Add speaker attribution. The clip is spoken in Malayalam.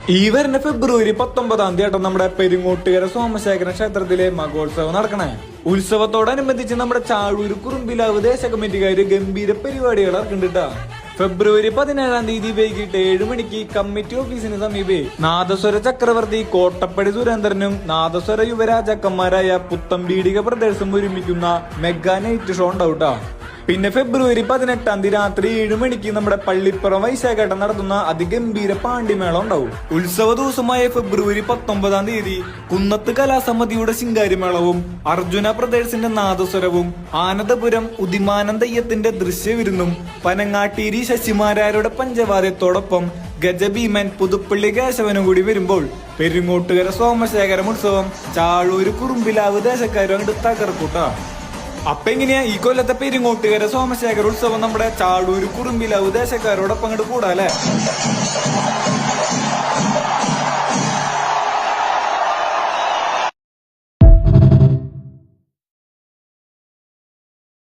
Speaker 1: ഈ വരുന്ന ഫെബ്രുവരി 19 നമ്മുടെ പെരിങ്ങോട്ടുകര സോമശേഖര ക്ഷേത്രത്തിലെ മഹോത്സവം നടക്കണേ. ഉത്സവത്തോടനുബന്ധിച്ച് നമ്മുടെ ചാഴൂർ കുറുമ്പിലാവ് ദേശ കമ്മിറ്റിക്കാര് ഗംഭീര പരിപാടികൾ ഇറക്കുന്നുണ്ട്. ഫെബ്രുവരി 17 വൈകിട്ട് 7 മണിക്ക് കമ്മിറ്റി ഓഫീസിന് സമീപേ നാദസ്വര ചക്രവർത്തി കോട്ടപ്പടി സുരേന്ദ്രനും നാദസ്വര യുവരാജാക്കന്മാരായ പുത്തംപീടിക പ്രദേശം ഒരുമിക്കുന്ന മെഗാ നൈറ്റ് ഷോ ഉണ്ടാവൂട്ടാ. പിന്നെ ഫെബ്രുവരി 18 രാത്രി 7 മണിക്ക് നമ്മുടെ പള്ളിപ്പുറം വൈശാഖേട്ടൻ നടത്തുന്ന അതിഗംഭീര പാണ്ടിമേളം ഉണ്ടാവും. ഉത്സവ ദിവസമായ ഫെബ്രുവരി 19 കുന്നത്ത് കലാസമിതിയുടെ ശിങ്കാരിമേളവും അർജുന പ്രദേശിന്റെ നാദസ്വരവും ആനന്ദപുരം ഉദിമാനന്ദയ്യത്തിന്റെ ദൃശ്യവിരുന്നും പനങ്ങാട്ടീരി ശശിമാരാരുടെ പഞ്ചവാദ്യത്തോടൊപ്പം ഗജഭീമൻ പുതുപ്പള്ളി കേശവനും കൂടി വരുമ്പോൾ പെരിങ്ങോട്ടുകര സോമശേഖരം ഉത്സവം ചാഴൂര് കുറുമ്പിലാവ് ദേശക്കാരും അങ്ങോട്ട് തകർക്കൂട്ടാ. അപ്പൊ എങ്ങനെയാ ഈ കൊല്ലത്തെ പെരിങ്ങോട്ടുകര സോമശേഖര ഉത്സവം നമ്മുടെ ചാഴൂര് കുറുമ്പിലാവ് ദേശക്കാരോടൊപ്പം അങ്ങോട്ട് കൂടാല്ലേ?